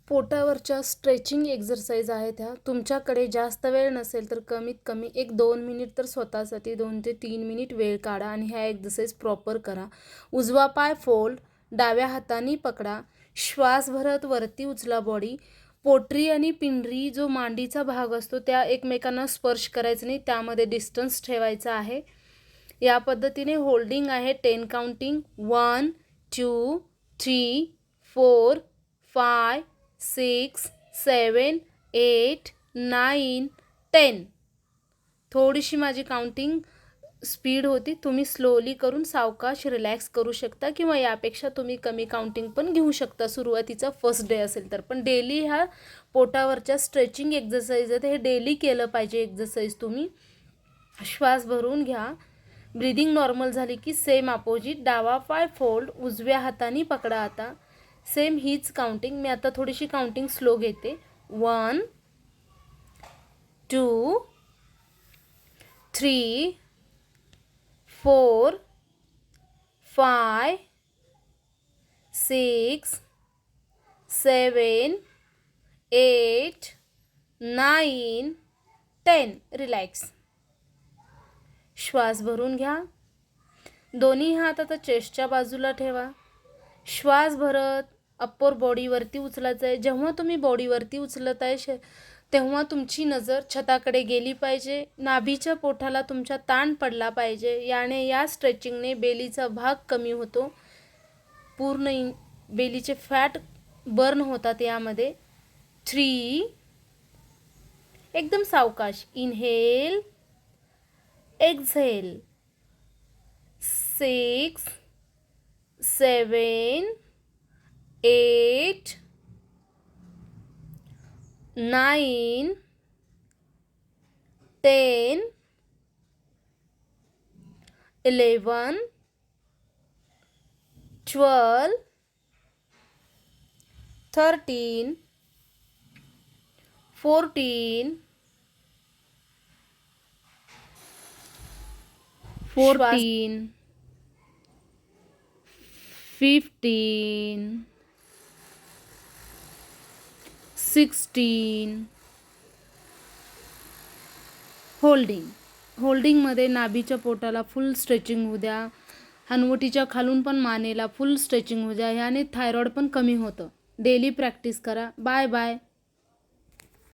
पोटावरच्या stretching exercise आहेत ह्या. तुमच्याकडे जास्त वेळ नसेल तर कमीत कमी 1-2 मिनिट तर स्वतःसाठी 2 ते 3 मिनिट वेळ काढा आणि ह्या एक्झरसाइज प्रॉपर करा. उजवा पाय फोल्ड, डाव्या हाताने पकडा, श्वास भरत वरती उचला बॉडी. पोटरी आणि पिंडरी जो मांडीचा भाग असतो त्या एकमेकांना स्पर्श करायचं नाही, त्यामध्ये डिस्टन्स ठेवायचा आहे. या पद्धतीने होल्डिंग आहे 10 काउंटिंग 1 2 3 4 5 6 7 8 9 10. थोडीशी माझी काउंटिंग स्पीड होती, तुम्ही स्लोली करून सावकाश रिलॅक्स करू शकता किंवा यापेक्षा तुम्ही कमी काउंटिंग पण घेऊ शकता सुरुवातीचा फर्स्ट डे असेल तर. पण डेली ह्या पोटावरच्या स्ट्रेचिंग एक्झरसाइज आहेत, हे डेली केलं पाहिजे एक्झरसाइज तुम्ही. श्वास भरून घ्या. ब्रीदिंग नॉर्मल झाली की सेम अपोजिट, डावा पाय फोल्ड, उजव्या हाताने पकडा. आता सेम हीच काउंटिंग, मी आता थोडीशी काउंटिंग स्लो घेते. 1 2 3 4 5 6 7 8 9 10. रिलॅक्स. श्वास भरून घ्या. दोन्ही हात आता चेस्टच्या बाजूला ठेवा. श्वास भरत अप्पर बॉडीवरती उचलायचं आहे. जेव्हा तुम्ही बॉडीवरती उचलत आहे तेव्हा तुमची नजर छताकडे गेली पाहिजे. नाभीच्या पोटाला तुमच्या ताण पडला पाहिजे. या स्ट्रेचिंगने बेलीचा भाग कमी होतो. पूर्ण बेलीचे फॅट बर्न होतात यामध्ये. 3 एकदम सावकाश. Inhale, exhale. 6 7 8 9 10 11 12 13 14 15 16 होल्डिंगमध्ये नाभीच्या पोटाला फुल स्ट्रेचिंग होऊ द्या. हनवटीच्या खालून पण मानेला फुल स्ट्रेचिंग होऊ द्या. ह्याने थायरॉइड पण कमी होतं. डेली प्रॅक्टिस करा. Bye bye.